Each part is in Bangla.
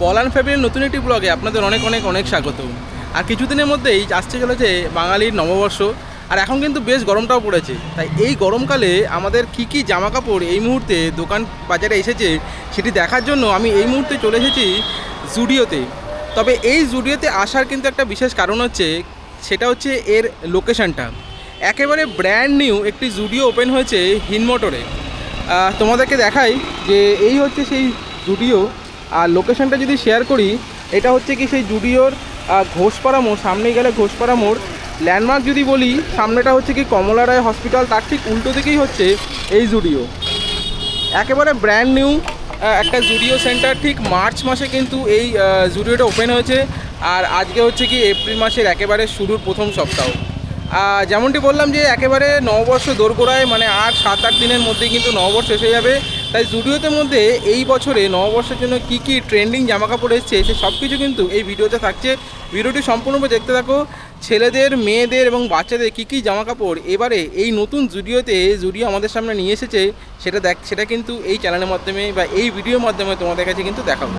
পলান ফ্যামিলির নতুন একটি ব্লগে আপনাদের অনেক অনেক অনেক স্বাগত। আর কিছুদিনের মধ্যেই আসতে চলেছে বাঙালির নববর্ষ, আর এখন কিন্তু বেশ গরমটাও পড়েছে। তাই এই গরমকালে আমাদের কী জামা কাপড় এই মুহূর্তে দোকান বাজারে এসেছে সেটি দেখার জন্য আমি এই মুহূর্তে চলে এসেছি জুডিওতে। তবে এই জুডিওতে আসার কিন্তু একটা বিশেষ কারণ হচ্ছে, সেটা হচ্ছে এর লোকেশানটা। একেবারে ব্র্যান্ড নিউ একটি জুডিও ওপেন হয়েছে হিনমোটরে। তোমাদেরকে দেখাই যে এই হচ্ছে সেই জুডিও। আর লোকেশানটা যদি শেয়ার করি, এটা হচ্ছে কি সেই জুডিওর ঘোষপাড়া মোড়, সামনে গেলে ঘোষপাড়া মোড়। ল্যান্ডমার্ক যদি বলি, সামনেটা হচ্ছে কি কমলা রায় হসপিটাল, তার ঠিক উল্টো দিকেই হচ্ছে এই জুডিও। একেবারে ব্র্যান্ড নিউ একটা জুডিও সেন্টার। ঠিক মার্চ মাসে কিন্তু এই জুডিওটা ওপেন হয়েছে, আর আজকে হচ্ছে কি এপ্রিল মাসের একেবারে শুরুর প্রথম সপ্তাহ। যেমনটি বললাম যে একেবারে নববর্ষ দোরগোড়ায়, মানে আর 7-8 দিনের মধ্যেই কিন্তু নববর্ষ এসে যাবে। তাই জুডিওতে মধ্যে এই বছরে নববর্ষের জন্য কী কী ট্রেন্ডিং জামাকাপড় এসছে সে সব কিছু কিন্তু এই ভিডিওতে থাকছে। ভিডিওটি সম্পূর্ণভাবে দেখতে থাকো। ছেলেদের, মেয়েদের এবং বাচ্চাদের কী কী জামাকাপড় এবারে এই নতুন জুডিওতে জুডিও আমাদের সামনে নিয়ে এসেছে সেটা কিন্তু এই চ্যানেলের মাধ্যমে বা এই ভিডিওর মাধ্যমে তোমাদের কাছে কিন্তু দেখাবো।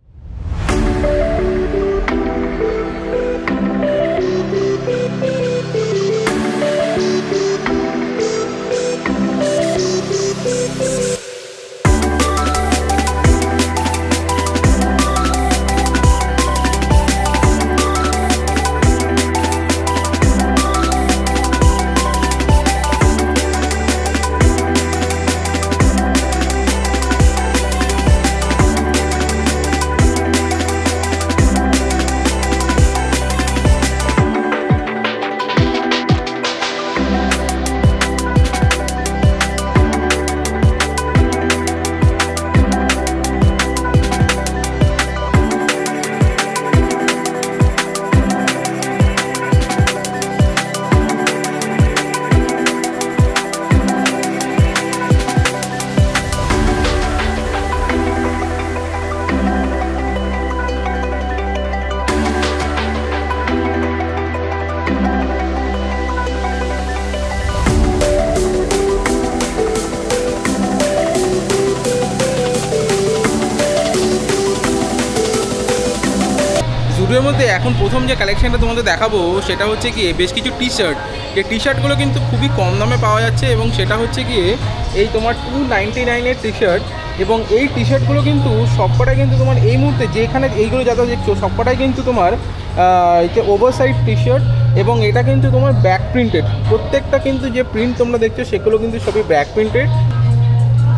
জুডিওর মধ্যে এখন প্রথম যে কালেকশানটা তোমাদের দেখাবো সেটা হচ্ছে গিয়ে বেশ কিছু টি শার্ট। যে টি শার্টগুলো কিন্তু খুবই কম দামে পাওয়া যাচ্ছে, এবং সেটা হচ্ছে গিয়ে এই তোমার 299-এর টি শার্ট। এবং এই টি শার্টগুলো কিন্তু সবকটাই কিন্তু তোমার এই মুহূর্তে যেখানে এইগুলো যত দেখছো সবকটাই কিন্তু তোমার ওভার সাইজ টি শার্ট, এবং এটা কিন্তু তোমার ব্যাক প্রিন্টেড। প্রত্যেকটা কিন্তু যে প্রিন্ট তোমরা দেখছো সেগুলো কিন্তু সবই ব্যাক প্রিন্টেড।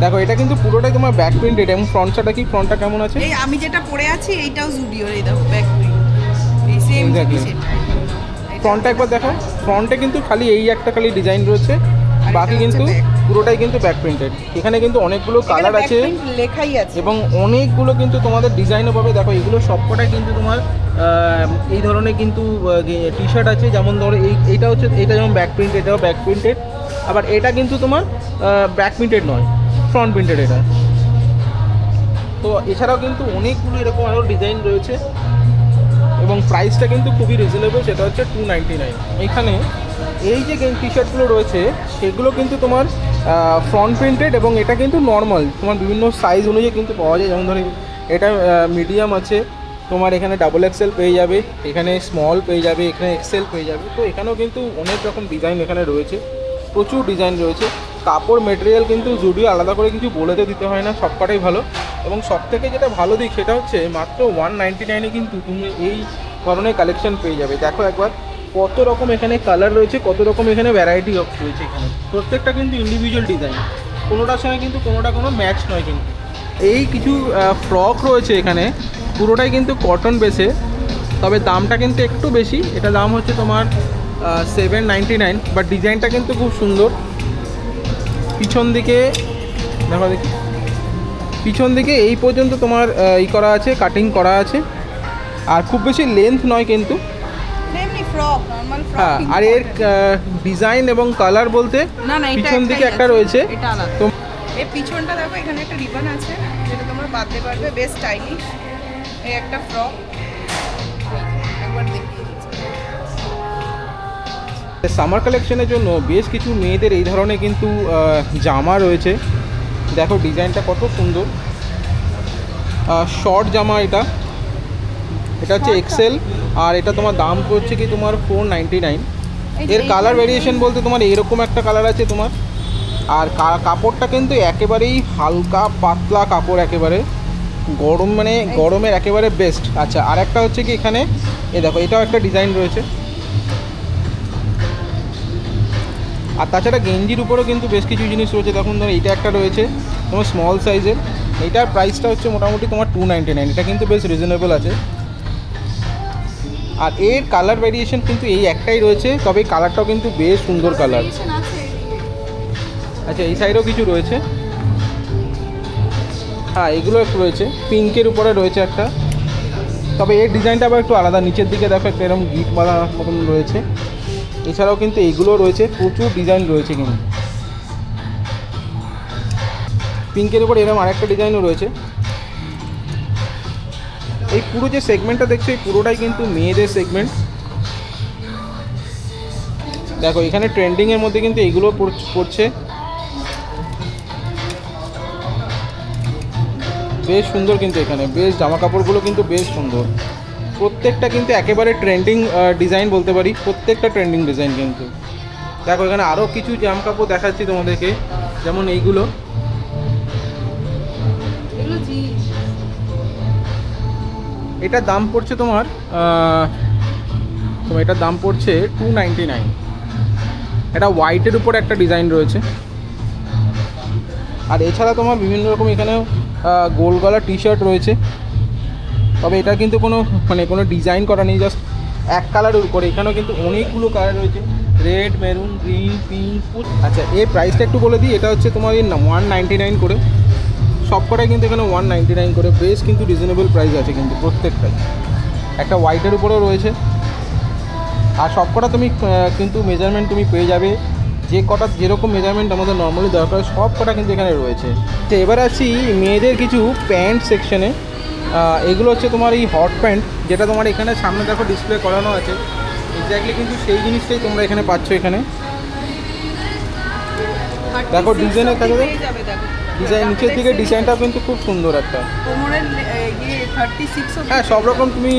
দেখো এটা কিন্তু পুরোটাই তোমার ব্যাক প্রিন্টেড। এবং ফ্রন্টটা কি, ফ্রন্টটা কেমন আছে? এই আমি যেটা পরে আছি এইটাও জুডিওর, এই দেখো ব্যাক প্রিন্ট, এই সেম জিনিস। ফ্রন্টটা একবার দেখো। ফ্রন্টে কিন্তু খালি এই একটা খালি ডিজাইন রয়েছে, বাকি কিন্তু পুরোটাই কিন্তু ব্যাক প্রিন্টেড। এখানে কিন্তু অনেকগুলো কালার আছে, লেখাই আছে, এবং অনেকগুলো কিন্তু তোমাদের ডিজাইনও পাবে। দেখো এগুলো সবকটাই কিন্তু তোমার এই ধরনের কিন্তু টি শার্ট আছে। যেমন ধরো এইটা হচ্ছে, এটা যেমন ব্যাক প্রিন্ট, এটাও ব্যাক প্রিন্টেড। আবার এটা কিন্তু তোমার ব্যাক প্রিন্টেড নয়, ফ্রন্ট প্রিন্টেড এটা। তো এছাড়াও কিন্তু অনেকগুলো এরকম আরও ডিজাইন রয়েছে, এবং প্রাইসটা কিন্তু খুবই রিজনেবল, সেটা হচ্ছে 299। এখানে এই যে টি শার্টগুলো রয়েছে সেগুলো কিন্তু তোমার ফ্রন্ট প্রিন্টেড, এবং এটা কিন্তু নর্মাল তোমার বিভিন্ন সাইজ অনুযায়ী কিন্তু পাওয়া যায়। যেমন ধরো এটা মিডিয়াম আছে, তোমার এখানে XXL পেয়ে যাবে, এখানে স্মল পেয়ে যাবে, এখানে XL পেয়ে যাবে। তো এখানেও কিন্তু অনেক রকম ডিজাইন এখানে রয়েছে, প্রচুর ডিজাইন রয়েছে। কাপড় মেটেরিয়াল কিন্তু জুডিও আলাদা করে কিছু বলে তো দিতে হয় না, সবকটাই ভালো। এবং সবথেকে যেটা ভালো দিক সেটা হচ্ছে মাত্র 199-এ কিন্তু তুমি এই ধরনের কালেকশন পেয়ে যাবে। দেখো একবার কত রকম এখানে কালার রয়েছে, কত রকম এখানে ভ্যারাইটি রয়েছে। এখানে প্রত্যেকটা কিন্তু ইন্ডিভিজুয়াল ডিজাইন, কোনোটার সঙ্গে কিন্তু কোনোটা কোনো ম্যাচ নয়। কিন্তু এই কিছু ফ্রক রয়েছে এখানে, পুরোটাই কিন্তু কটন বেসে, তবে দামটা কিন্তু একটু বেশি। এটা দাম হচ্ছে তোমার 799, বাট ডিজাইনটা কিন্তু খুব সুন্দর। পিছন দিকে দেখো, দেখি পিছন দিকে এই পর্যন্ত তোমার করা আছে, কাটিং করা আছে, আর খুব বেশি লেন্থ নয় কিন্তু। হ্যাঁ, আর এর ডিজাইন এবং কালার বলতে পিছন দিকে একটা রয়েছে, তো এই পিছনটা দেখো, এখানে একটা রিবন আছে যেটা তোমরা বাঁধতে পারবে, বেশ স্টাইলিশ। এই একটা ফ্রক, একবার দেখি। সামার কালেকশনের জন্য বেশ কিছু মেয়েদের এই ধরনের কিন্তু জামা রয়েছে। দেখো ডিজাইনটা কত সুন্দর, শর্ট জামা এটা, এটা হচ্ছে এক্সেল, আর এটা তোমার দাম পড়ছে কি তোমার 499। এর কালার ভেরিয়েশন বলতে তোমার এরকম একটা কালার আছে তোমার, আর কাপড়টা কিন্তু একেবারেই হালকা পাতলা কাপড়, একেবারে গরম, মানে গরমের একেবারে বেস্ট। আচ্ছা, আর একটা হচ্ছে কি এখানে এ দেখো, এটাও একটা ডিজাইন রয়েছে। আর তাছাড়া গেঞ্জির উপরেও কিন্তু বেশ কিছু জিনিস রয়েছে। দেখুন ধরো এইটা একটা রয়েছে তোমার স্মল সাইজের, এইটার প্রাইসটা হচ্ছে মোটামুটি তোমার 299। এটা কিন্তু বেশ রিজনেবল আছে। আর এর কালার ভেরিয়েশন কিন্তু এই একটাই রয়েছে, তবে এই কালারটাও কিন্তু বেশ সুন্দর কালার। আচ্ছা, এই সাইডেও কিছু রয়েছে। হ্যাঁ, এগুলো একটু রয়েছে, পিঙ্কের উপরে রয়েছে একটা, তবে এর ডিজাইনটা আবার একটু আলাদা। নিচের দিকে দেখো একটা এরকম গিট বাঁধা মতন রয়েছে। এছাড়াও কিন্তু এইগুলো রয়েছে, প্রচুর ডিজাইন রয়েছে কিন্তু। পিঙ্কের উপর এরকম আরেকটা ডিজাইনও রয়েছে। এই পুরো যে সেগমেন্টটা দেখছো, এই পুরোটাই কিন্তু মেয়েদের সেগমেন্ট। দেখো এখানে ট্রেন্ডিংয়ের মধ্যে কিন্তু এইগুলো পড়ছে, বেশ সুন্দর কিন্তু। এখানে বেশ জামা কাপড়গুলো কিন্তু বেশ সুন্দর, প্রত্যেকটা কিন্তু একেবারে ট্রেন্ডিং ডিজাইন বলতে পারি, প্রত্যেকটা ট্রেন্ডিং ডিজাইন কিন্তু। দেখো এখানে আরও কিছু জামা কাপড় দেখাচ্ছি তোমাদেরকে, যেমন এইগুলো। এটার দাম পড়ছে তোমার এটার দাম পড়ছে 299। এটা হোয়াইটের উপর একটা ডিজাইন রয়েছে। আর এছাড়া তোমার বিভিন্ন রকম এখানেও গোল গলা টি শার্ট রয়েছে, তবে এটা কিন্তু কোনো ডিজাইন করা নেই, জাস্ট এক কালারের উপরে। এখানেও কিন্তু অনেকগুলো কালার রয়েছে, রেড, মেরুন, গ্রিন, পিঙ্ক। আচ্ছা, এই প্রাইসটা একটু বলে দিই। এটা হচ্ছে তোমার 199 করে, সবকটাই কিন্তু এখানে 199 করে। বেশ কিন্তু রিজনেবল প্রাইস আছে কিন্তু প্রত্যেকটাই। একটা হোয়াইটের উপরেও রয়েছে। আর সবকটা তুমি কিন্তু মেজারমেন্ট তুমি পেয়ে যাবে, যে কটা যেরকম মেজারমেন্ট আমাদের নর্মালি দরকার সব কটা কিন্তু এখানে রয়েছে। তো এবার আসছি মেয়েদের কিছু প্যান্ট সেকশনে। এগুলো হচ্ছে তোমার এই হট প্যান্ট, যেটা তোমার এখানে সামনে দেখো ডিসপ্লে করানো আছে। এক্স্যাক্টলি কিন্তু সেই জিনিসটাই তোমরা এখানে পাচ্ছ। এখানে দেখো ডিজাইনের কাছে, ডিজাইন নিচের দিকে ডিজাইনটাও কিন্তু খুব সুন্দর একটা। হ্যাঁ, সব রকম তুমি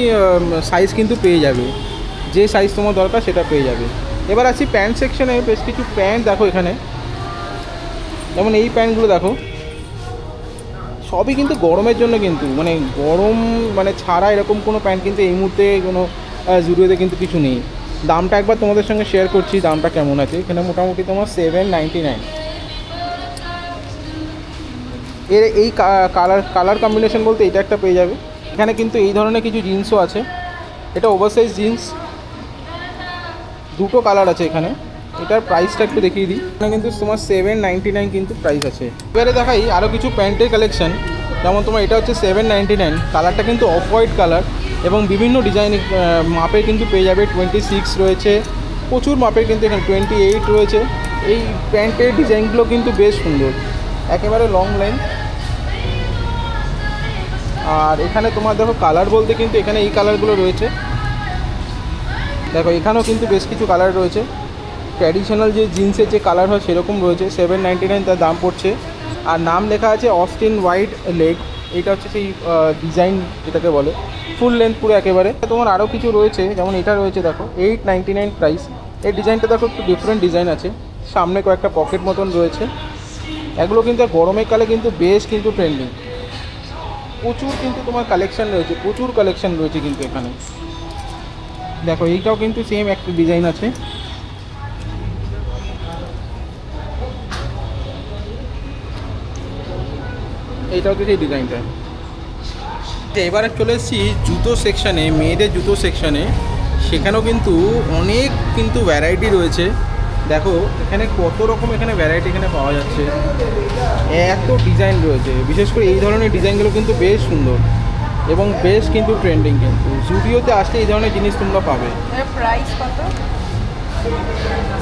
সাইজ কিন্তু পেয়ে যাবে, যে সাইজ তোমার দরকার সেটা পেয়ে যাবে। এবার আছি প্যান্ট সেকশনে। বেশ কিছু প্যান্ট দেখো এখানে, যেমন এই প্যান্টগুলো দেখো, সবই কিন্তু গরমের জন্য কিন্তু, মানে গরম মানে ছাড়া এরকম কোনো প্যান্ট কিন্তু এই মুহূর্তে কোনো জুডিওতে কিন্তু কিছু নেই। দামটা একবার তোমাদের সঙ্গে শেয়ার করছি, দামটা কেমন আছে। এখানে মোটামুটি তোমার 799। এর এই কালার কম্বিনেশন বলতে এটা একটা পেয়ে যাবে। এখানে কিন্তু এই ধরনের কিছু জিন্সও আছে। এটা ওভারসাইজ জিন্স, দুটো কালার আছে এখানে। এটার প্রাইসটা একটু দেখিয়ে দিই। এখানে কিন্তু তোমার 799 কিন্তু প্রাইস আছে। এবারে দেখাই আরও কিছু প্যান্টের কালেকশন। যেমন তোমার এটা হচ্ছে 799, কালারটা কিন্তু অফ হোয়াইট কালার, এবং বিভিন্ন ডিজাইন মাপের কিন্তু পেয়ে যাবে। 26 রয়েছে, প্রচুর মাপের কিন্তু এখানে 28 রয়েছে। এই প্যান্টের ডিজাইনগুলো কিন্তু বেশ সুন্দর, একেবারে লং লাইন। আর এখানে তোমার দেখো কালার বলতে কিন্তু এখানে এই কালারগুলো রয়েছে। দেখো এখানেও কিন্তু বেশ কিছু কালার রয়েছে। ট্র্যাডিশনাল যে জিন্সের যে কালার হয় সেরকম রয়েছে। 799 তার দাম পড়ছে। আর নাম লেখা আছে অস্টিন হোয়াইট লেগ। এটা হচ্ছে সেই ডিজাইন যেটাকে বলে, ফুল লেন্থ পুরো একেবারে। তোমার আরও কিছু রয়েছে, যেমন এটা রয়েছে দেখো 899 প্রাইস। এই ডিজাইনটা দেখো একটু ডিফারেন্ট ডিজাইন আছে, সামনে কয়েকটা পকেট মতন রয়েছে। এগুলো কিন্তু গরমের কালে কিন্তু বেশ কিন্তু ট্রেন্ডিং। প্রচুর কিন্তু তোমার কালেকশান রয়েছে, প্রচুর কালেকশান রয়েছে কিন্তু এখানে। দেখো এইটাও কিন্তু সেম একটা ডিজাইন আছে। এইটাও কিন্তু এই ডিজাইনটা। এবারে চলে এসেছি জুতো সেকশানে, মেয়েদের জুতো সেকশানে। সেখানেও কিন্তু অনেক কিন্তু ভ্যারাইটি রয়েছে। দেখো এখানে কত রকম এখানে ভ্যারাইটি এখানে পাওয়া যাচ্ছে, এত ডিজাইন রয়েছে। বিশেষ করে এই ধরনের ডিজাইনগুলো কিন্তু বেশ সুন্দর এবং বেশ কিন্তু ট্রেন্ডিং। কিন্তু জুডিওতে আসলে এই ধরনের জিনিস তোমরা পাবে। প্রাইস কত?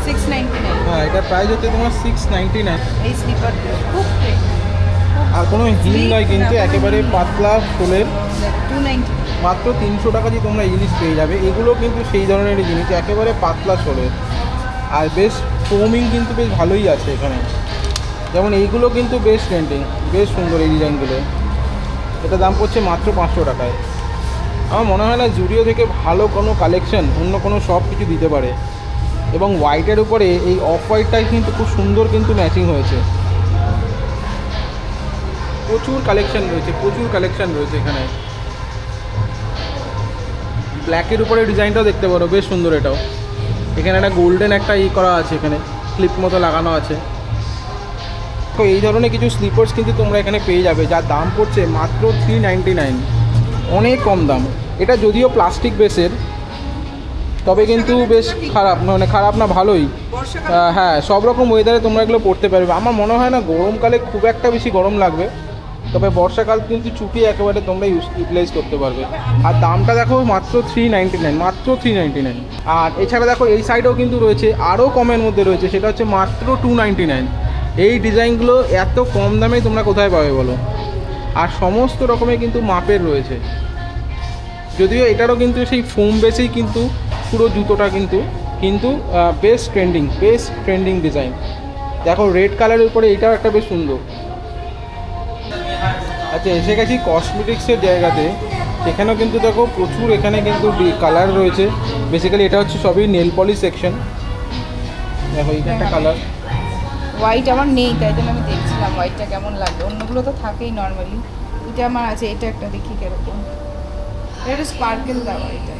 699। হ্যাঁ, এটার প্রাইস হচ্ছে তোমার 699। এই স্লিপার খুব আর কোনো হিল নয় কিন্তু, একেবারে পাতলা সোলের। 290, মাত্র 300 টাকা দিয়ে তোমরা এই জিনিস পেয়ে যাবে। এগুলো কিন্তু সেই ধরনের জিনিস, একেবারে পাতলা সোলের, আর বেশ ফোমিং কিন্তু বেশ ভালোই আছে এখানে। যেমন এইগুলো কিন্তু বেশ ট্রেন্ডিং, বেশ সুন্দর এই ডিজাইনগুলো। এটা দাম পড়ছে মাত্র 500 টাকায়। আমার মনে হয় না জুডিও থেকে ভালো কোনো কালেকশন অন্য কোনো সব কিছু দিতে পারে। এবং হোয়াইটের উপরে এই অফ হোয়াইটটাই কিন্তু খুব সুন্দর কিন্তু ম্যাচিং হয়েছে। প্রচুর কালেকশন রয়েছে এখানে। ব্ল্যাকের উপরে ডিজাইনটাও দেখতে পারো, বেশ সুন্দর এটাও। এখানে একটা গোল্ডেন একটা করা আছে, এখানে ক্লিপ মতো লাগানো আছে। তো এই ধরনের কিছু স্লিপার্স কিন্তু তোমরা এখানে পেয়ে যাবে, যার দাম পড়ছে মাত্র 399, অনেক কম দাম। এটা যদিও প্লাস্টিক বেসের, তবে কিন্তু বেশ খারাপ না, ভালোই। হ্যাঁ, সব রকম ওয়েদারে তোমরা এগুলো পরতে পারবে। আমার মনে হয় না গরমকালে খুব একটা বেশি গরম লাগবে, তবে বর্ষাকাল কিন্তু চুটি একেবারে তোমরা ইউটিলাইজ করতে পারবে। আর দামটা দেখো মাত্র 399, মাত্র 399। আর এছাড়া দেখো এই সাইডেও কিন্তু রয়েছে আরও কমের মধ্যে রয়েছে, সেটা হচ্ছে মাত্র 299। এই ডিজাইনগুলো এত কম দামে তোমরা কোথায় পাবে বলো? আর সমস্ত রকমের কিন্তু মাপের রয়েছে, যদিও এটারও কিন্তু সেই ফোম বেসেই কিন্তু পুরো জুতোটা কিন্তু বেশ ট্রেন্ডিং ডিজাইন। দেখো রেড কালারের উপরে এটাও একটা বেশ সুন্দর। আচ্ছা, এসে গেছি কসমেটিক্সের জায়গাতে। সেখানেও কিন্তু দেখো প্রচুর এখানে কিন্তু কালার রয়েছে। বেসিক্যালি এটা হচ্ছে সবই নেল পলিশ সেকশন। দেখো এইটা একটা কালার, হোয়াইট আমার নেই, তাই জন্য আমি দেখছিলাম হোয়াইটটা কেমন লাগবে। অন্যগুলো তো থাকেই নর্মালি, এটা আমার আছে। এটা একটা দেখি কিরকম, এটা স্পার্কেল দেওয়া। এটা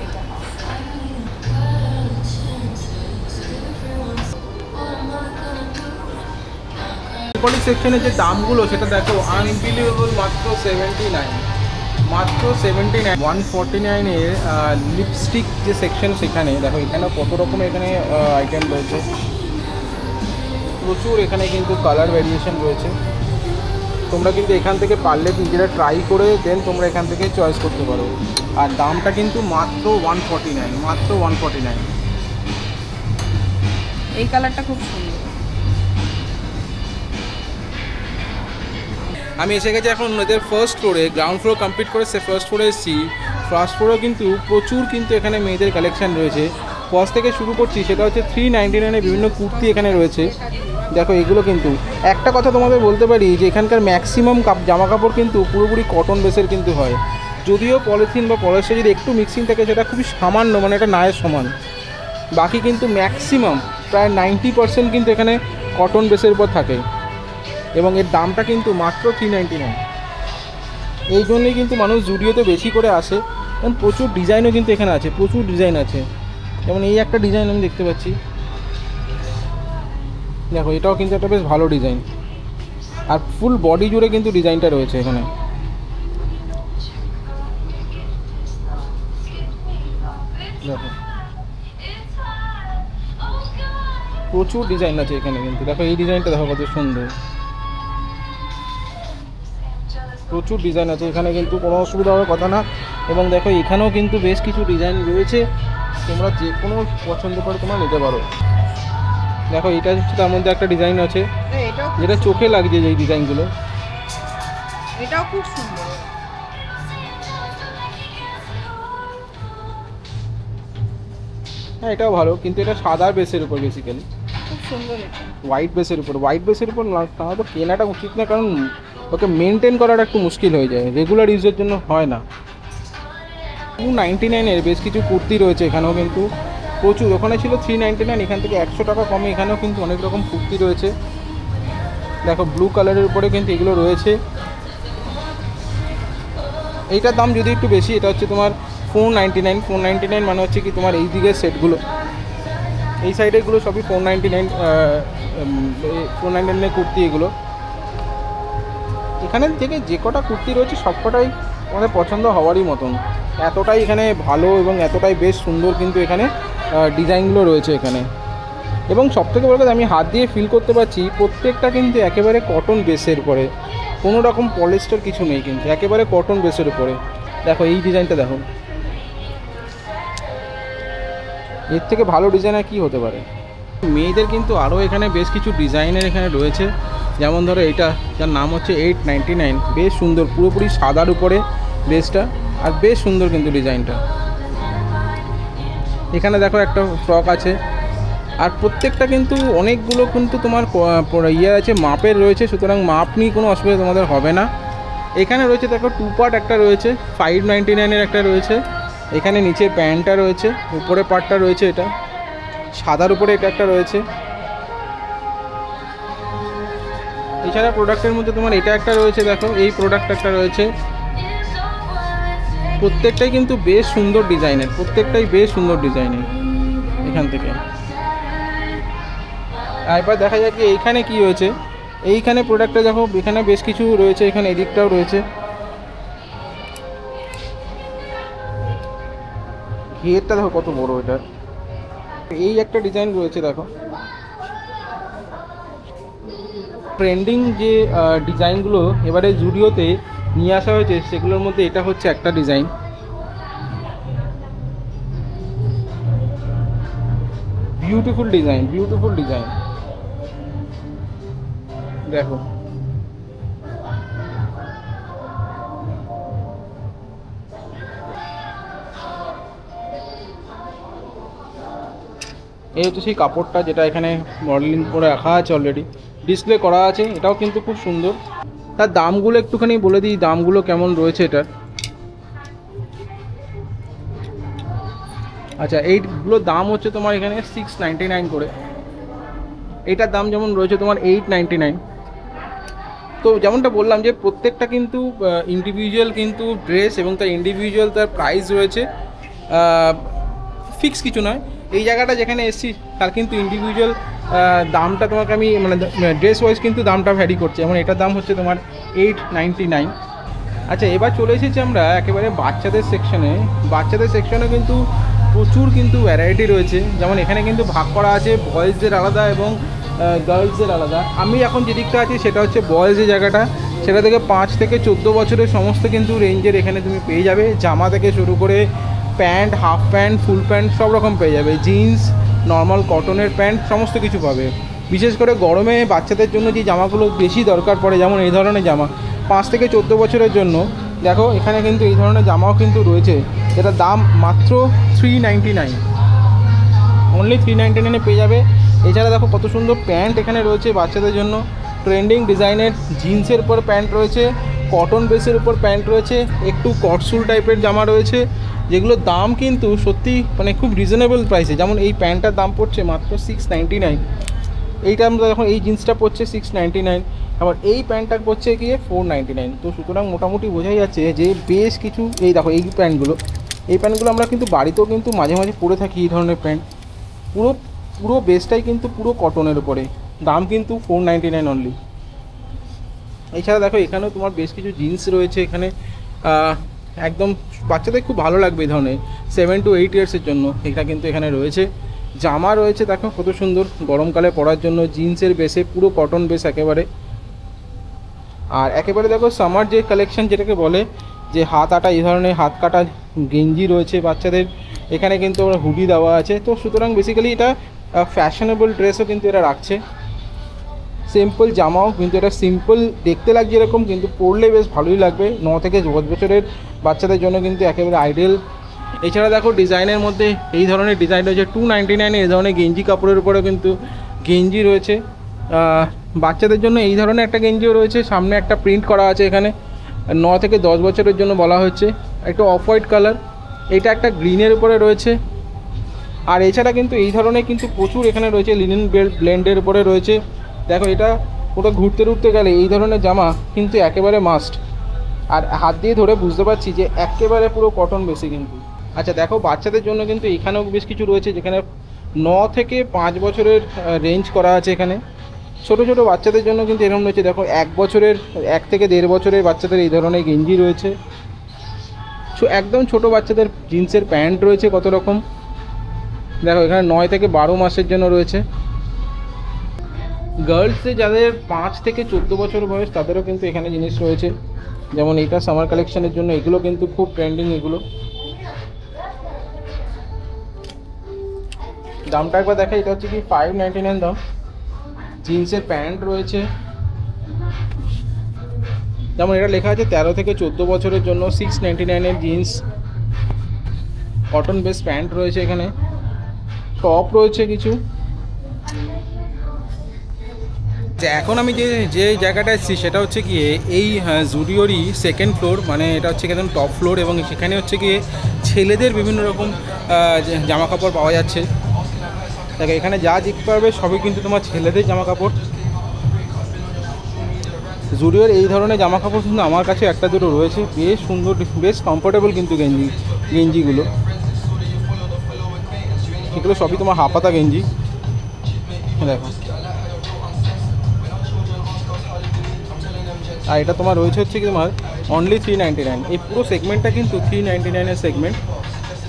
পলিশ সেকশনের যে দামগুলো সেটা দেখো আনবিলিভেবল, মাত্র 79, মাত্র 79। 149-এর লিপস্টিক যে সেকশন, সেখানে দেখো এখানে কত রকমের এখানে আইটেম রয়েছে। প্রচুর এখানে কিন্তু কালার ভ্যারিয়েশন রয়েছে। তোমরা কিন্তু এখান থেকে পারলে নিজেরা ট্রাই করে দেন তোমরা এখান থেকে চয়েস করতে পারো। আর দামটা কিন্তু মাত্র 149, মাত্র 149। এই কালারটা খুব সুন্দর। আমি এসে গেছি এখন এদের ফার্স্ট ফ্লোরে, গ্রাউন্ড ফ্লোর কমপ্লিট করে সে ফার্স্ট ফ্লোরে এসেছি। ফার্স্ট ফ্লোরেও কিন্তু প্রচুর কিন্তু এখানে মেয়েদের কালেকশান রয়েছে। ফার্স্ট থেকে শুরু করছি, সেটা হচ্ছে 399-এর বিভিন্ন কুর্তি এখানে রয়েছে। দেখো এগুলো কিন্তু একটা কথা তোমাদের বলতে পারি যে এখানকার ম্যাক্সিমাম জামা কাপড় কিন্তু পুরোপুরি কটন বেসের কিন্তু হয়। যদিও পলিথিন বা পলিস্টার যদি একটু মিক্সিং থাকে সেটা খুবই সামান্য, মানে এটা নায়ের সমান। বাকি কিন্তু ম্যাক্সিমাম প্রায় 90% কিন্তু এখানে কটন বেসের উপর থাকে। এবং এর দামটা কিন্তু মাত্র 399। এই জন্যই কিন্তু মানুষ জুডিওতে বেশি করে আসে। এবং প্রচুর ডিজাইনও কিন্তু এখানে আছে, প্রচুর ডিজাইন আছে। যেমন এই একটা ডিজাইন আমি দেখতে পাচ্ছি, দেখো এটাও কিন্তু একটা বেশ ভালো ডিজাইন। আর ফুল বডি জুড়ে কিন্তু ডিজাইনটা রয়েছে এখানে। দেখো প্রচুর ডিজাইন আছে এখানে কিন্তু। দেখো এই ডিজাইনটা দেখো কত সুন্দর, প্রচুর ডিজাইন আছে এখানে, কিন্তু কোনো অসুবিধা হওয়ার কথা না। এবং দেখো এখানেও কিন্তু বেশ কিছু ডিজাইন রয়েছে, তোমরা যে কোনো পছন্দ করে তোমরা নিতে পারো। দেখো এটা হচ্ছে তার মধ্যে একটা ডিজাইন আছে যেটা চোখে লাগছে, যেই ডিজাইনগুলো, এটাও খুব সুন্দর। হ্যাঁ এটাও ভালো, কিন্তু এটা সাদা বেসের উপর, বেসিক্যালি খুব সুন্দর। এটা হোয়াইট বেসের উপর না তো কেনাটা উচিত না, কারণ ওকে মেনটেন করাটা একটু মুশকিল হয়ে যায়, রেগুলার ইউজের জন্য হয় না। 299-এর বেশ কিছু কুর্তি রয়েছে এখানেও কিন্তু প্রচুর। ওখানে ছিল 399, এখান থেকে 100 টাকা কমে এখানেও কিন্তু অনেক রকম কুর্তি রয়েছে। দেখো ব্লু কালারের উপরে কিন্তু এগুলো রয়েছে। এইটার দাম যদি একটু বেশি, এটা হচ্ছে তোমার 499 মানে হচ্ছে কি তোমার এই দিকের সেটগুলো, এই সাইডেরগুলো সবই 499 কুর্তি এগুলো। এখানে থেকে যে কটা কুর্তি রয়েছে সব কটাই আমাদের পছন্দ হওয়ারই মতন, এতটাই এখানে ভালো এবং এতটাই বেশ সুন্দর কিন্তু এখানে ডিজাইনগুলো রয়েছে এখানে। এবং সবথেকে বড় কথা, আমি হাত দিয়ে ফিল করতে পারছি প্রত্যেকটা কিন্তু একেবারে কটন বেসের উপরে, কোনো রকম পলিস্টার কিছু নেই, কিন্তু একেবারে কটন বেসের উপরে। দেখো এই ডিজাইনটা দেখো, এর থেকে ভালো ডিজাইন আর কী হতে পারে। মেয়েদের কিন্তু আরও এখানে বেশ কিছু ডিজাইনের এখানে রয়েছে। যেমন ধরো এইটা, যার নাম হচ্ছে 899, বেশ সুন্দর, পুরোপুরি সাদার উপরে বেসটা, আর বেশ সুন্দর কিন্তু ডিজাইনটা। এখানে দেখো একটা ফ্রক আছে, আর প্রত্যেকটা কিন্তু অনেকগুলো কিন্তু তোমার আছে, মাপের রয়েছে, সুতরাং মাপ নিয়ে কোনো অসুবিধা তোমাদের হবে না। এখানে রয়েছে দেখো 2 পার্ট একটা রয়েছে, 599-এর একটা রয়েছে, এখানে নিচের প্যান্টটা রয়েছে, উপরে পার্টটা রয়েছে এটা সাদার উপরে এটা একটা রয়েছে। এছাড়া প্রোডাক্টের মধ্যে তোমার এটা একটা রয়েছে, দেখো এই প্রোডাক্ট একটা রয়েছে। প্রত্যেকটাই কিন্তু বেশ সুন্দর ডিজাইনের, প্রত্যেকটাই বেশ সুন্দর ডিজাইনের এখান থেকে। আর এবার দেখা যাক যে এইখানে কি রয়েছে। এইখানে প্রোডাক্টটা দেখো, এখানে বেশ কিছু রয়েছে, এখানে এদিকটাও রয়েছে। ঘেরটা দেখো কত বড় এটা। এই একটা ডিজাইন রয়েছে দেখো। ট্রেন্ডিং যে ডিজাইনগুলো এবারে জুডিওতে নিয়ে আসা হয়েছে সেগুলোর মধ্যে এটা হচ্ছে একটা design. Beautiful design, beautiful design দেখো। এই হচ্ছে সেই কাপড়টা যেটা এখানে মডেলিং করে রাখা আছে, অলরেডি ডিসপ্লে করা আছে। এটাও কিন্তু খুব সুন্দর। তার দামগুলো একটুখানি বলে দিই, দামগুলো কেমন রয়েছে এটার। আচ্ছা, এইগুলোর দাম হচ্ছে তোমার এখানে 699 করে। এইটার দাম যেমন রয়েছে তোমার 899। তো যেমনটা বললাম যে প্রত্যেকটা কিন্তু ইন্ডিভিজুয়াল কিন্তু ড্রেস এবং তার ইন্ডিভিজুয়াল তার প্রাইস রয়েছে, ফিক্স কিছু নয়। এই জায়গাটা যেখানে এসেছি তার কিন্তু ইন্ডিভিজুয়াল দামটা তোমাকে আমি মানে ড্রেস ওয়াইজ কিন্তু দামটা ভ্যারি করছে। যেমন এটার দাম হচ্ছে তোমার 899। আচ্ছা, এবার চলে এসেছি আমরা একেবারে বাচ্চাদের সেকশনে। বাচ্চাদের সেকশনে কিন্তু প্রচুর কিন্তু ভ্যারাইটি রয়েছে। যেমন এখানে কিন্তু ভাগ করা আছে বয়েজদের আলাদা এবং গার্লসদের আলাদা। আমি এখন যে দিকটা আছি সেটা হচ্ছে বয়েজের জায়গাটা। সেটা থেকে 5 থেকে 14 বছরের সমস্ত কিন্তু রেঞ্জের এখানে তুমি পেয়ে যাবে। জামা থেকে শুরু করে pant, half pant, full pant সব রকম পেয়ে যাবে। জিন্স, নর্মাল কটনের প্যান্ট সমস্ত কিছু পাবে। বিশেষ করে গরমে বাচ্চাদের জন্য যে জামাগুলো বেশি দরকার পড়ে, যেমন এই ধরনের জামা 5 থেকে 14 বছরের জন্য, দেখো এখানে কিন্তু এই ধরনের জামাও কিন্তু রয়েছে, যেটার দাম মাত্র 399, অনলি 399 পেয়ে যাবে। এছাড়া দেখো কত সুন্দর প্যান্ট এখানে রয়েছে বাচ্চাদের জন্য। ট্রেন্ডিং ডিজাইনের জিন্সের উপর প্যান্ট রয়েছে, কটন বেসের উপর প্যান্ট রয়েছে, একটু কটসুল টাইপের জামা রয়েছে, যেগুলোর দাম কিন্তু সত্যি মানে খুব রিজনেবল প্রাইসে। যেমন এই প্যান্টটার দাম পড়ছে মাত্র 699। এইটা আমরা দেখো এই জিন্সটা পড়ছে 699, আবার এই প্যান্টটা পড়ছে গিয়ে 499। তো সুতরাং মোটামুটি বোঝাই যাচ্ছে যে বেশ কিছু, এই দেখো এই প্যান্টগুলো আমরা কিন্তু বাড়িতেও কিন্তু মাঝে মাঝে পরে থাকি। এই ধরনের প্যান্ট পুরো বেসটাই কিন্তু পুরো কটনের উপরে, দাম কিন্তু 499 অনলি। এছাড়া দেখো এখানেও তোমার বেশ কিছু জিন্স রয়েছে এখানে, একদম বাচ্চাদের খুব ভালো লাগবে এই ধরনের 7 to 8 ইয়ার্সের জন্য। এটা কিন্তু এখানে রয়েছে। জামা রয়েছে দেখো কত সুন্দর গরমকালে পরার জন্য, জিন্সের বেসে পুরো কটন বেস একেবারে। আর একেবারে দেখো সামার যে কালেকশন যেটাকে বলে যে হাত আটা, এই ধরনের হাত কাটা গেঞ্জি রয়েছে বাচ্চাদের। এখানে কিন্তু ওরা হুডি দেওয়া আছে। তো সুতরাং বেসিক্যালি এটা ফ্যাশনেবল ড্রেসও কিন্তু এরা রাখছে। সিম্পল জামাও কিন্তু এটা সিম্পল দেখতে লাগছে এরকম, কিন্তু পরলে বেশ ভালোই লাগবে। 9 থেকে 10 বছরের বাচ্চাদের জন্য কিন্তু একেবারে আইডিয়াল। এছাড়া দেখো ডিজাইনের মধ্যে এই ধরনের ডিজাইন রয়েছে 299। এই ধরনের গেঞ্জি কাপড়ের উপরেও কিন্তু গেঞ্জি রয়েছে বাচ্চাদের জন্য। এই ধরনের একটা গেঞ্জিও রয়েছে, সামনে একটা প্রিন্ট করা আছে এখানে। 9 থেকে 10 বছরের জন্য বলা হচ্ছে। একটা অফ হোয়াইট কালার, এটা একটা গ্রিনের উপরে রয়েছে। আর এছাড়া কিন্তু এই ধরনের কিন্তু প্রচুর এখানে রয়েছে, লিনেন ব্লেন্ডের উপরে রয়েছে। দেখো এটা পুরো ঘুরতে গেলে এই ধরনের জামা কিন্তু একেবারে মাস্ট। আর হাত দিয়ে ধরে বুঝতে পারছি যে একেবারে পুরো কটন বেশি কিন্তু। আচ্ছা দেখো বাচ্চাদের জন্য কিন্তু এখানেও বেশ কিছু রয়েছে, যেখানে 9 থেকে 5 বছরের রেঞ্জ করা আছে এখানে। ছোটো ছোটো বাচ্চাদের জন্য কিন্তু এরকম রয়েছে। দেখো 1 বছরের, 1 থেকে 1.5 বছরের বাচ্চাদের এই ধরনের গেঞ্জি রয়েছে। একদম ছোট বাচ্চাদের জিন্সের প্যান্ট রয়েছে কত রকম। দেখো এখানে 9 থেকে 12 মাসের জন্য রয়েছে। গার্লসে যাদের 5 থেকে 14 বছর বয়স তাদেরও কিন্তু এখানে জিনিস রয়েছে। যেমন এইটা সামার কালেকশনের জন্য, এগুলো কিন্তু খুব ট্রেন্ডিং। এগুলো দামটা একবার দেখা, এটা হচ্ছে কি 599 দাম। জিন্সের প্যান্ট রয়েছে, যেমন এটা লেখা আছে 13 থেকে 14 বছরের জন্য 699 জিন্স। কটন বেস প্যান্ট রয়েছে এখানে, টপ রয়েছে কিছু। যে এখন আমি যে জায়গাটা এসেছি সেটা হচ্ছে গিয়ে এই জুডিওরই সেকেন্ড ফ্লোর, মানে এটা হচ্ছে একদম টপ ফ্লোর, এবং সেখানে হচ্ছে গিয়ে ছেলেদের বিভিন্ন রকম জামা কাপড় পাওয়া যাচ্ছে। দেখো এখানে যা দেখতে পারবে সবই কিন্তু তোমার ছেলেদের জামা কাপড়। জুডিওর এই ধরনের জামা কাপড় কিন্তু আমার কাছে একটা দুটো রয়েছে, বেশ সুন্দর, বেশ কমফোর্টেবল কিন্তু গেঞ্জিগুলো, এগুলো সবই তোমার হাফাতা গেঞ্জি। দেখো আর এটা তোমার রয়েছে হচ্ছে কি তোমার অনলি 399। এই পুরো সেগমেন্টটা কিন্তু 399-এর সেগমেন্ট।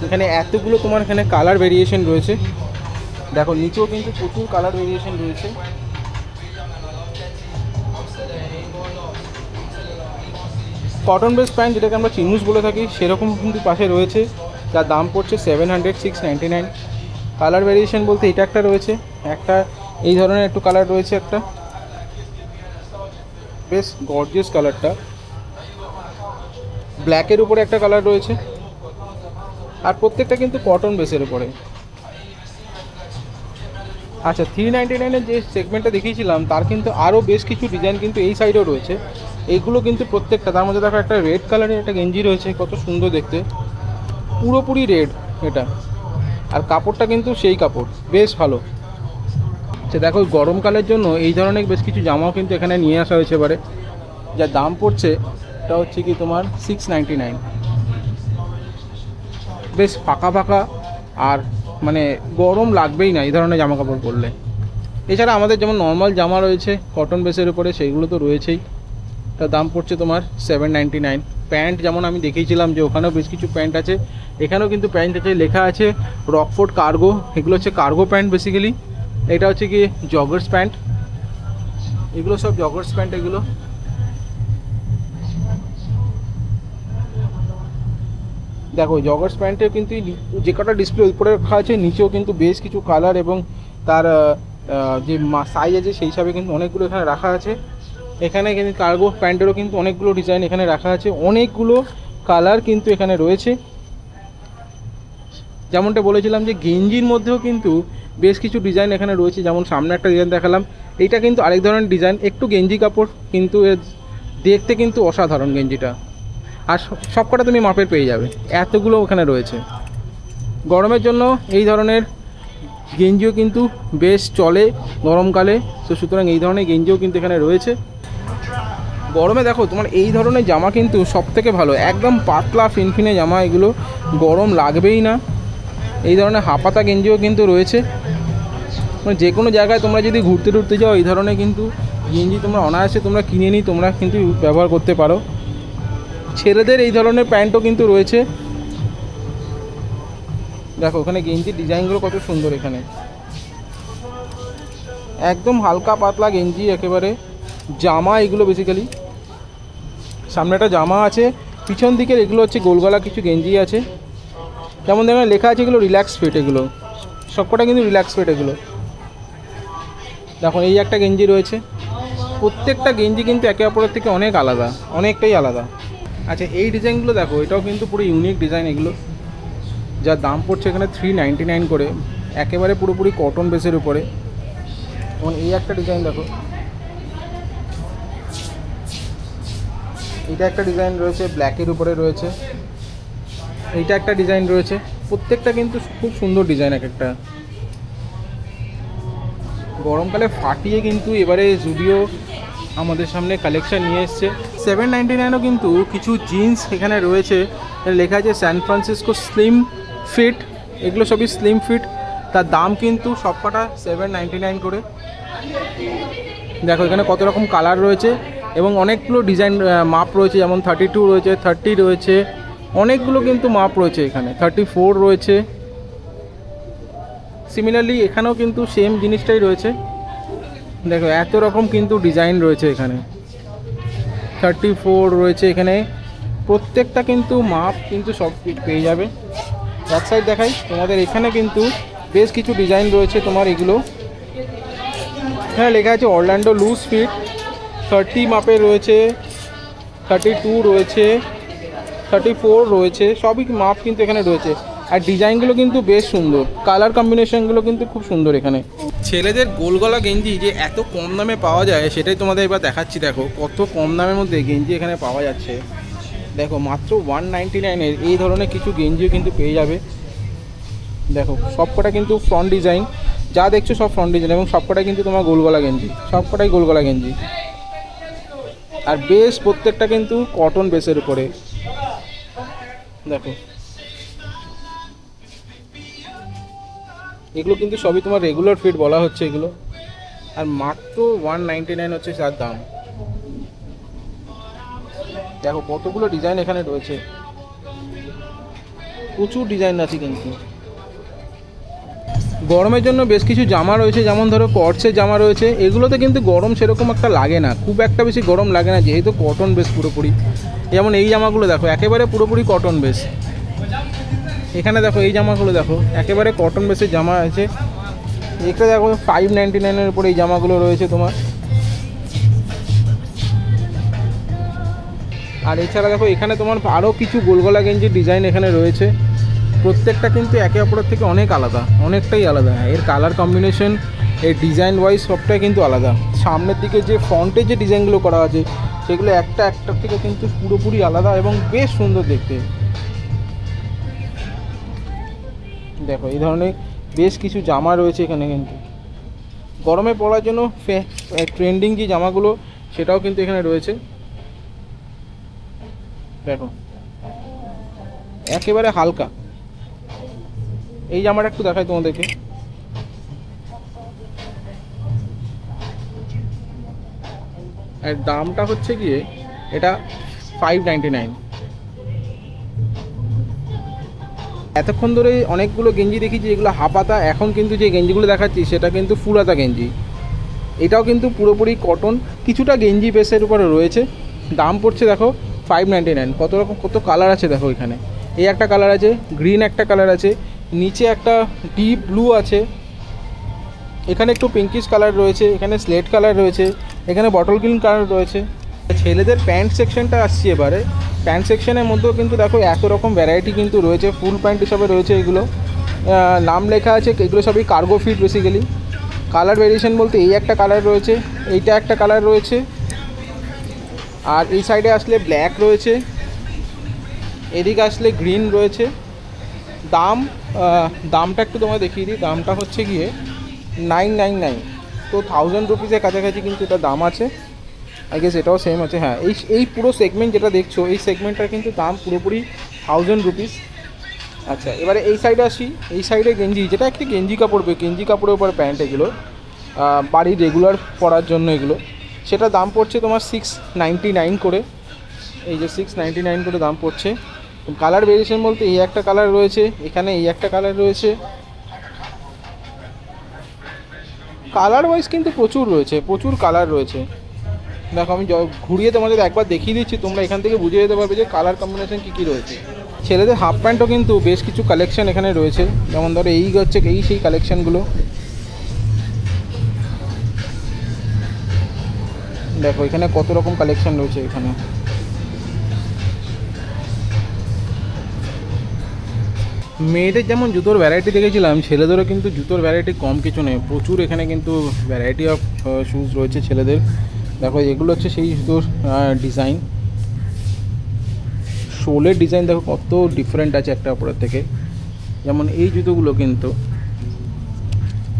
এখানে এতগুলো তোমার এখানে কালার ভেরিয়েশন রয়েছে। দেখো নিচেও কিন্তু প্রচুর কালার ভেরিয়েশন রয়েছে। কটন বেস প্যান্ট যেটাকে আমরা চিনুস বলে থাকি সেরকম কিন্তু পাশে রয়েছে, যার দাম পড়ছে 700-699। কালার ভেরিয়েশন বলতে এটা একটা রয়েছে, একটা এই ধরনের একটু কালার রয়েছে, একটা বেশ গর্জিয়াস কালারটা, ব্ল্যাকের উপরে একটা কালার রয়েছে, আর প্রত্যেকটা কিন্তু কটন বেসের উপরে। আচ্ছা 399-এর যে সেগমেন্টটা দেখিয়েছিলাম তার কিন্তু আরও বেশ কিছু ডিজাইন কিন্তু এই সাইডেও রয়েছে। এইগুলো কিন্তু প্রত্যেকটা, তার মধ্যে দেখো একটা রেড কালারের একটা গেঞ্জি রয়েছে, কত সুন্দর দেখতে, পুরোপুরি রেড এটা, আর কাপড়টা কিন্তু সেই কাপড়, বেশ ভালো। আচ্ছা দেখো গরমকালের জন্য এই ধরনের বেশ কিছু জামাও কিন্তু এখানে নিয়ে আসা হয়েছে এবারে, যার দাম পড়ছে এটা হচ্ছে কি তোমার 699। বেশ ফাঁকা ফাঁকা, আর মানে গরম লাগবেই না এই ধরনের জামা কাপড় পরলে। এছাড়া আমাদের যেমন নর্মাল জামা রয়েছে কটন বেসের উপরে, সেইগুলো তো রয়েছেই। তার দাম পড়ছে তোমার 799। প্যান্ট যেমন আমি দেখিয়েছিলাম যে ওখানেও বেশ কিছু প্যান্ট আছে, এখানেও কিন্তু প্যান্ট আছে, লেখা আছে রকফোর্ড কার্গো। এগুলো হচ্ছে কার্গো প্যান্ট বেসিক্যালি। এটা হচ্ছে কি জগার্স প্যান্ট, এগুলো সব জগার্স প্যান্ট। এগুলো দেখো জগার্স প্যান্টেও কিন্তু যে কটা ডিসপ্লে উপরে রাখা আছে, নিচেও কিন্তু বেশ কিছু কালার এবং তার যে সাইজ আছে সেই হিসাবে কিন্তু অনেকগুলো এখানে রাখা আছে। এখানে কিন্তু কার্গো প্যান্টেরও কিন্তু অনেকগুলো ডিজাইন এখানে রাখা আছে, অনেকগুলো কালার কিন্তু এখানে রয়েছে। যেমনটা বলেছিলাম যে গেঞ্জির মধ্যেও কিন্তু বেশ কিছু ডিজাইন এখানে রয়েছে, যেমন সামনে একটা ডিজাইন দেখালাম, এইটা কিন্তু আরেক ধরনের ডিজাইন, একটু গেঞ্জি কাপড়, কিন্তু দেখতে কিন্তু অসাধারণ গেঞ্জিটা, আর সবকটা তুমি মাপের পেয়ে যাবে, এতগুলো ওখানে রয়েছে। গরমের জন্য এই ধরনের গেঞ্জিও কিন্তু বেশ চলে গরমকালে, তো সুতরাং এই ধরনের গেঞ্জিও কিন্তু এখানে রয়েছে। গরমে দেখো তোমার এই ধরনের জামা কিন্তু সব থেকে ভালো, একদম পাতলা ফিনফিনে জামা, এগুলো গরম লাগবেই না। এই ধরনের হাফাতা গেঞ্জিও কিন্তু রয়েছে, মানে যে কোনো জায়গায় তোমরা যদি ঘুরতে টুরতে যাও এই ধরনের কিন্তু গেঞ্জি তোমরা অনায়াসে তোমরা কিনে নিই, তোমরা কিন্তু ব্যবহার করতে পারো। ছেলেদের এই ধরনের প্যান্টও কিন্তু রয়েছে। দেখো ওখানে গেঞ্জির ডিজাইনগুলো কত সুন্দর, এখানে একদম হালকা পাতলা গেঞ্জি একেবারে, জামা এগুলো বেসিক্যালি। সামনে একটা জামা আছে, পিছন দিকের এগুলো হচ্ছে গোলগলা কিছু গেঞ্জি আছে, যেমন দেখো লেখা আছে এগুলো রিল্যাক্স ফিট, এগুলো সবকটা কিন্তু রিল্যাক্স ফিট এগুলো। দেখো এই একটা গেঞ্জি রয়েছে, প্রত্যেকটা গেঞ্জি কিন্তু একে অপরের থেকে অনেক আলাদা, অনেকটাই আলাদা। আচ্ছা এই ডিজাইনগুলো দেখো, এটাও কিন্তু পুরো ইউনিক ডিজাইন এগুলো, যার দাম পড়ছে এখানে 399 করে, একেবারে পুরোপুরি কটন বেসের উপরে। যেমন এই একটা ডিজাইন দেখো, এইটা একটা ডিজাইন রয়েছে, ব্ল্যাকের উপরে রয়েছে, এইটা একটা ডিজাইন রয়েছে, প্রত্যেকটা কিন্তু খুব সুন্দর ডিজাইন এক একটা। গরমকালে ফাটিয়ে কিন্তু এবারে জুডিও আমাদের সামনে কালেকশন নিয়ে এসছে। 799ও কিন্তু কিছু জিন্স এখানে রয়েছে, লেখা আছে স্যান ফ্রান্সিসকো স্লিম ফিট, এগুলো সবই স্লিম ফিট, তার দাম কিন্তু সবকটা 799 করে। দেখো এখানে কত রকম কালার রয়েছে এবং অনেকগুলো ডিজাইন মাপ রয়েছে, যেমন 32 রয়েছে, 30 রয়েছে, অনেকগুলো কিন্তু মাপ রয়েছে এখানে, 34 রয়েছে। সিমিলারলি এখানেও কিন্তু সেম জিনিসটাই রয়েছে, দেখো এত রকম কিন্তু ডিজাইন রয়েছে এখানে, 34 রয়েছে এখানে, প্রত্যেকটা কিন্তু মাপ কিন্তু সব পেয়ে যাবে। ব্যাক সাইড দেখাই তোমাদের, এখানে কিন্তু বেশ কিছু ডিজাইন রয়েছে তোমার, এগুলো এখানে লেখা আছে অরল্যান্ডো লুজ ফিট, 30 মাপের রয়েছে, 32 রয়েছে, 34 রয়েছে, সবই মাপ কিন্তু এখানে রয়েছে। আর ডিজাইনগুলো কিন্তু বেশ সুন্দর, কালার কম্বিনেশনগুলো কিন্তু খুব সুন্দর। এখানে ছেলেদের গোলগলা গেঞ্জি যে এত কম দামে পাওয়া যায় সেটাই তোমাদের এবার দেখাচ্ছি। দেখো কত কম দামের মধ্যে গেঞ্জি এখানে পাওয়া যাচ্ছে। দেখো মাত্র 199-এর এই ধরনের কিছু গেঞ্জিও কিন্তু পেয়ে যাবে। দেখো সবকটা কিন্তু ফ্রন্ট ডিজাইন, যা দেখছো সব ফ্রন্ট ডিজাইন, এবং সবকটাই কিন্তু তোমার গোলগলা গেঞ্জি, সবকটাই গোলগলা গেঞ্জি। আর বেশ প্রত্যেকটা কিন্তু কটন বেসের উপরে। দেখো এগুলো কিন্তু সবই তোমার রেগুলার ফিট বলা হচ্ছে এগুলো। আর মাত্র 199 হচ্ছে যার দাম। দেখো কতগুলো ডিজাইন এখানে রয়েছে, প্রচুর ডিজাইন আছে কিন্তু। গরমের জন্য বেশ কিছু জামা রয়েছে, যেমন ধরো কর্ডসের জামা রয়েছে। এগুলোতে কিন্তু গরম সেরকম একটা লাগে না, খুব একটা বেশি গরম লাগে না, যেহেতু কটন বেস পুরোপুরি। যেমন এই জামাগুলো দেখো একেবারে পুরোপুরি কটন বেস। এখানে দেখো এই জামাগুলো দেখো একেবারে কটন বেসের জামা আছে। এটা দেখো 599-এর উপরে এই জামাগুলো রয়েছে তোমার। আর এছাড়া দেখো এখানে তোমার আরও কিছু গোলগলা গেঞ্জির ডিজাইন এখানে রয়েছে। প্রত্যেকটা কিন্তু একে অপরের থেকে অনেক আলাদা, অনেকটাই আলাদা। এর কালার কম্বিনেশন, এর ডিজাইন ওয়াইজ সবটাই কিন্তু আলাদা। সামনের দিকে যে ফ্রন্টে যে ডিজাইনগুলো করা আছে সেগুলো একটার থেকে কিন্তু পুরোপুরি আলাদা এবং বেশ সুন্দর দেখতে। দেখো এই ধরনের বেশ কিছু জামা রয়েছে এখানে কিন্তু গরমে পরার জন্য। ট্রেন্ডিং যে জামাগুলো সেটাও কিন্তু এখানে রয়েছে। দেখো একেবারে হালকা। এই জামাটা একটু দেখাই তোমাদেরকে। আর দামটা হচ্ছে গিয়ে এটা 599। এতক্ষণ ধরে অনেকগুলো গেঞ্জি দেখেছি যেগুলো হাফাতা, এখন কিন্তু যে গেঞ্জিগুলো দেখাচ্ছি সেটা কিন্তু ফুল হাতা গেঞ্জি। এটাও কিন্তু পুরোপুরি কটন, কিছুটা গেঞ্জি বেসের উপরে রয়েছে। দাম পড়ছে দেখো 599। কত রকম কত কালার আছে দেখো। এখানে এই একটা কালার আছে, গ্রিন একটা কালার আছে, নিচে একটা ডিপ ব্লু আছে, এখানে একটু পিঙ্কিশ কালার রয়েছে, এখানে স্লেট কালার রয়েছে, এখানে বটল গ্রিন কালার রয়েছে। ছেলেদের প্যান্ট সেকশনটা আসছে এবারে। প্যান্ট সেকশনের মধ্যেও কিন্তু দেখো এত রকম ভ্যারাইটি কিন্তু রয়েছে। ফুল প্যান্ট হিসাবে রয়েছে এগুলো, নাম লেখা আছে। এগুলো সবই cargo fit basically. Colour variation বলতে এই একটা কালার রয়েছে, এইটা একটা কালার রয়েছে, আর এই সাইডে আসলে ব্ল্যাক রয়েছে, এদিকে আসলে গ্রিন রয়েছে। দামটা একটু তোমায় দেখিয়ে দিই। দামটা হচ্ছে গিয়ে 999, তো 1000 রুপিসের কাছাকাছি কিন্তু এটা দাম আছে। আই গেস এটাও সেম আছে। হ্যাঁ, এই পুরো সেগমেন্ট যেটা দেখছো এই সেগমেন্টটার কিন্তু দাম পুরোপুরি 1000 রুপিস। আচ্ছা, এবারে এই সাইডে আসি। এই সাইডে গেঞ্জি, যেটা একটি গেঞ্জি কাপড়ের উপর প্যান্ট, এগুলো বাড়ির রেগুলার পরার জন্য এগুলো, সেটা দাম পড়ছে তোমার 699 করে। এই যে 699 করে দাম পড়ছে। কালার ভেরিয়েশন বলতে এই একটা কালার রয়েছে, এখানে এই একটা কালার রয়েছে। কালার ওয়াইজ কিন্তু প্রচুর রয়েছে, প্রচুর কালার রয়েছে। দেখো আমি ঘুরিয়ে তোমাদের একবার দেখিয়ে দিচ্ছি, তোমরা এখান থেকে বুঝে যেতে পারবে যে কালার কম্বিনেশন কী কী রয়েছে। ছেলেদের হাফ প্যান্টও কিন্তু বেশ কিছু কালেকশন এখানে রয়েছে। যেমন ধরো এই হচ্ছে সেই কালেকশানগুলো। দেখো এখানে কত রকম কালেকশন রয়েছে। এখানে মেয়েদের যেমন জুতোর ভ্যারাইটি দেখেছিলাম, ছেলেদেরও কিন্তু জুতোর ভ্যারাইটি কম কিছু নেই, প্রচুর এখানে কিন্তু ভ্যারাইটি অফ শুজ রয়েছে ছেলেদের। দেখো এগুলো হচ্ছে সেই জুতোর ডিজাইন, শোলের ডিজাইন দেখো কত ডিফারেন্ট আছে একটা অপরের থেকে। যেমন এই জুতোগুলো কিন্তু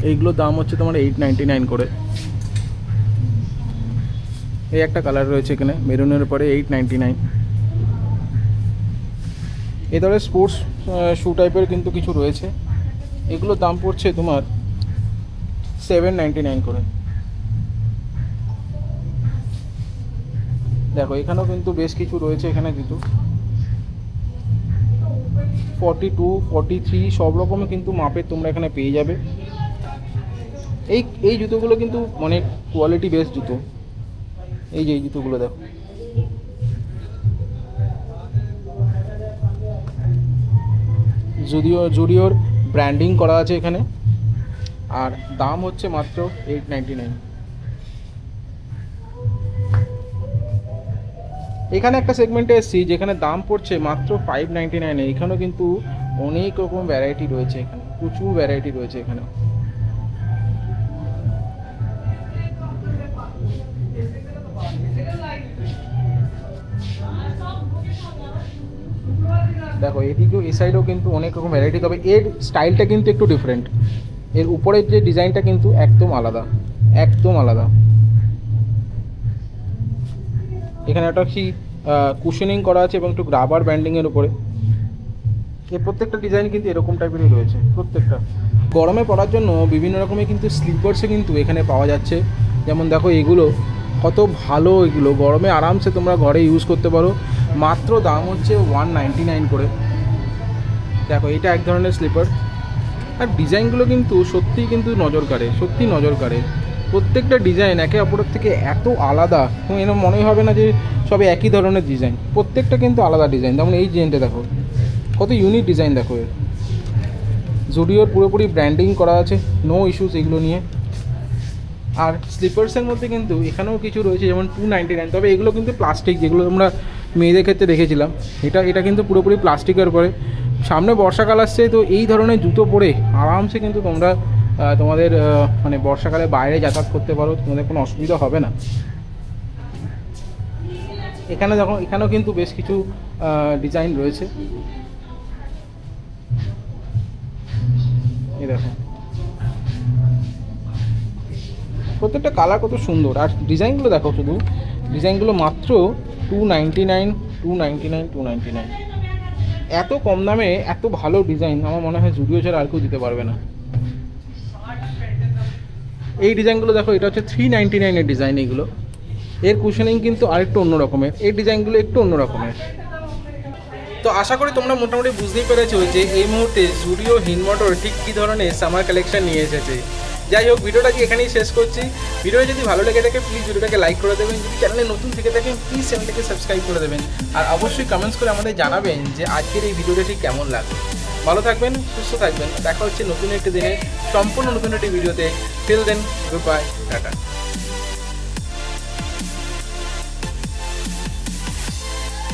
এইগুলোর দাম হচ্ছে তোমার 899 করে। এই একটা কালার রয়েছে এখানে মেরুনের পরে 899। এই ধরনের স্পোর্টস শু টাইপের কিন্তু কিছু রয়েছে, এগুলোর দাম পড়ছে তোমার 799 করে। দেখো এখানেও কিন্তু বেশ কিছু রয়েছে এখানে জুতো, 42, 43 সব রকমের কিন্তু মাপের তোমরা এখানে পেয়ে যাবে। এই জুতোগুলো কিন্তু অনেক কোয়ালিটি বেস জুতো। এই যে এই জুতোগুলো দেখো, জুডিওর ব্র্যান্ডিং করা আছে এখানে, আর দাম হচ্ছে মাত্র 899। এখানে একটা সেগমেন্টে এসেছি যেখানে দাম পড়ছে মাত্র 599। এখানেও কিন্তু অনেক রকম ভ্যারাইটি রয়েছে এখানে, প্রচুর ভ্যারাইটি রয়েছে এখানে। দেখো এদিকেও এই সাইডেও কিন্তু অনেক রকম ভ্যারাইটি, তবে এর স্টাইলটা কিন্তু একটু ডিফারেন্ট। এর উপরের যে ডিজাইনটা কিন্তু একদম আলাদা, একদম আলাদা। এখানে একটা কি কুশনিং করা আছে এবং একটু রাবার ব্যান্ডিংয়ের উপরে। এর প্রত্যেকটা ডিজাইন কিন্তু এরকম টাইপেরই রয়েছে প্রত্যেকটা। গরমে পরার জন্য বিভিন্ন রকমের কিন্তু স্লিপার্সও কিন্তু এখানে পাওয়া যাচ্ছে। যেমন দেখো এগুলো কত ভালো, এগুলো গরমে আরামসে তোমরা ঘরে ইউজ করতে পারো। মাত্র দাম হচ্ছে 199 করে। দেখো এটা এক ধরনের স্লিপার, আর ডিজাইনগুলো কিন্তু সত্যিই কিন্তু নজর কাড়ে, সত্যি নজর কাড়ে। প্রত্যেকটা ডিজাইন একে অপরের থেকে এত আলাদা, এরকম মনেই হবে না যে সবে একই ধরনের ডিজাইন, প্রত্যেকটা কিন্তু আলাদা ডিজাইন। যেমন এই ডিজাইনটা দেখো কত ইউনিক ডিজাইন, দেখো এর জুডিওর পুরোপুরি ব্র্যান্ডিং করা আছে, নো ইস্যুস এগুলো নিয়ে। আর স্লিপার্সের মধ্যে কিন্তু এখানেও কিছু রয়েছে যেমন 299, তবে এগুলো কিন্তু প্লাস্টিক, যেগুলো আমরা মেয়েদের ক্ষেত্রে দেখেছিলাম। এটা কিন্তু পুরোপুরি প্লাস্টিকের পরে। সামনে বর্ষাকাল আসছে, তো এই ধরনের জুতো পরে আরামসে কিন্তু তোমরা তোমাদের মানে বর্ষাকালে বাইরে যাতায়াত করতে পারো, তোমাদের কোনো অসুবিধা হবে না। এখানে দেখো এখানেও কিন্তু বেশ কিছু ডিজাইন রয়েছে, এই দেখো প্রত্যেকটা কালার কত সুন্দর। আর ডিজাইনগুলো দেখো, শুধু ডিজাইনগুলো মাত্র 299। এত কম দামে এত ভালো ডিজাইন আমার মনে হয় জুডিও ছাড়া আর কেউ দিতে পারবে না। এই ডিজাইনগুলো দেখো, এটা হচ্ছে 399 ডিজাইন। এগুলো এর কুশনিং কিন্তু আরেকটু অন্য রকমের, এই ডিজাইনগুলো একটু অন্য রকমের। তো আশা করি তোমরা মোটামুটি বুঝতেই পেরেছো যে এই মুহূর্তে জুডিও হিনমটোর ঠিক কী ধরনের সামার কালেকশন নিয়ে এসেছে। যাই হোক, ভিডিওটাকে এখানেই শেষ করছি। ভিডিওটা যদি ভালো লেগে থাকে প্লিজ ভিডিওটাকে লাইক করে দেবেন, যদি চ্যানেলে নতুন থেকে থাকেন প্লিজ চ্যানেলটাকে সাবস্ক্রাইব করে দেবেন, আর অবশ্যই কমেন্টস করে আমাদের জানাবেন যে আজকের এই ভিডিওটা ঠিক কেমন লাগবে। ভালো থাকবেন, সুস্থ থাকবেন, দেখা হচ্ছে নতুন একটি দিনে সম্পূর্ণ নতুন একটি ভিডিওতে। Till then, good bye, tata.